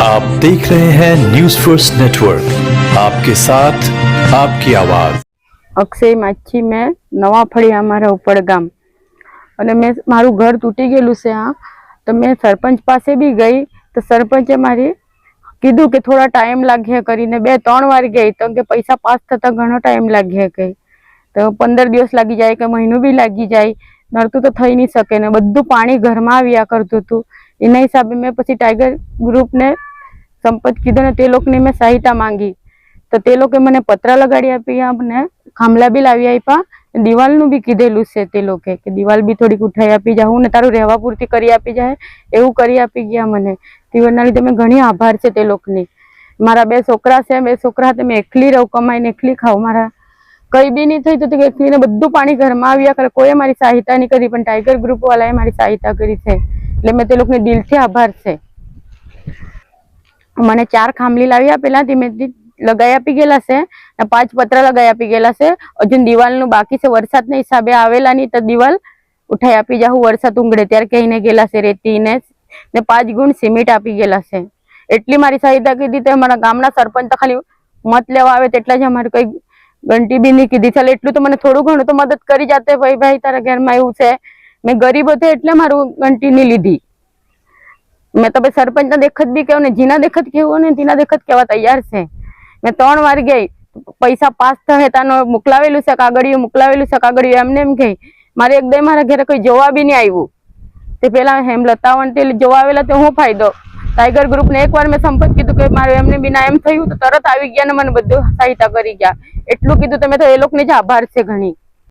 आप देख रहे हैं न्यूज फर्स्ट नेटवर्क, आपके साथ आपकी आवाज। अक्षय माछी में नवा फळिया मारा उपड़ गाम अने मैं मारू घर तूटी गेलू से हाँ तो मैं सरपंच पासे भी गई तो सरपंचे मारी कीधु के थोड़ा टाइम लागे करीने 2-3 वार गई तो के पैसा पास थता घणो टाइम लागे कई तो 15 दिवस लागी जाए के महीनो भी लागी जाए नरतु तो थई नहीं सके ने बधु पानी घर में आव्या करतुं हतुं। एना हिसाबे मैं पछी टाइगर ग्रुप ने संपर्क कीधो ने ते लोकने मैं सहायता मांगी तो ते लोके मने पत्र लगाड़ी आपी आपने खामला भी लावी आप्या दीवाल नु भी कीधेलू से ते लोके के दीवाल भी थोड़ी उठाई आपी जाऊं ने तारू રહેવા પૂરતી કરી આપી जाए એવું કરી આપી ગયા મને તેના લીધે मैं ઘણી આભાર છે તે લોકની। મારા 2 છોકરા છે 2 છોકરા તે मैं એકલી રહું કમાઈને એકલી ખાઉં મારા કઈ બી નહીં થઈ તો એકલીને બધું પાણી ઘરમાં આવ્યા કરે કોઈએ મારી સહાયતા નહીં કરી પણ ટાઈગર ગ્રુપ વાળાએ મારી સહાયતા કરી છે એટલે मैं તે લોકને દિલથી આભાર છે। મને 4 ખામલી લાવી આપેલા તે મેં लगाई आपी गेला से 5 पत्र लगाई आपी गेला से अजून दीवाल नु बाकी से वरसाद ने हिसाबे आवेला नहीं तो दीवाल उठाई आपी जाहू वरसाद उंगड़े त्यार कहीने गेला से रेती ने 5 गुण सीमेंट आपी गेला से एटली मारी सहायता कीधी ते अमारा गामना सरपंच तो खाली मत लेवा आवे तेटला ज अमारे कोई घंटी भी नहीं कीधी चल एटलू तो मने थोड़ू घणुं तो मदद करी जाते भाई भाई तारा घर में एवुं छे मैं गरीब हते एटले मारू घंटी नहीं लीधी मैं तो सरपंच ना देखत भी कहूं ने जीना देखत कहूं ने तीना देखत कहवा तैयार छे। मैं 3 वार गई पैसा पास थे तानो मोकलावेलू से कागड़ियों मोकलावेलू से कागड़ियों एमने एम गई मारे एक दे मारा घरे कोई जोवा भी नहीं आव्યું ते पेला हेमलता वंटे जोवावेला तो हूँ फायदो टाइगर ग्रुप ने एक बार मैं संपर्क कीधुं के मारे एमने बिना एम थयुं तो तरत आवी गया ने मने बधुं सहायता करी गया एटलुं कीधुं तो मैं तो ए लोकने ज आभार छे घणी।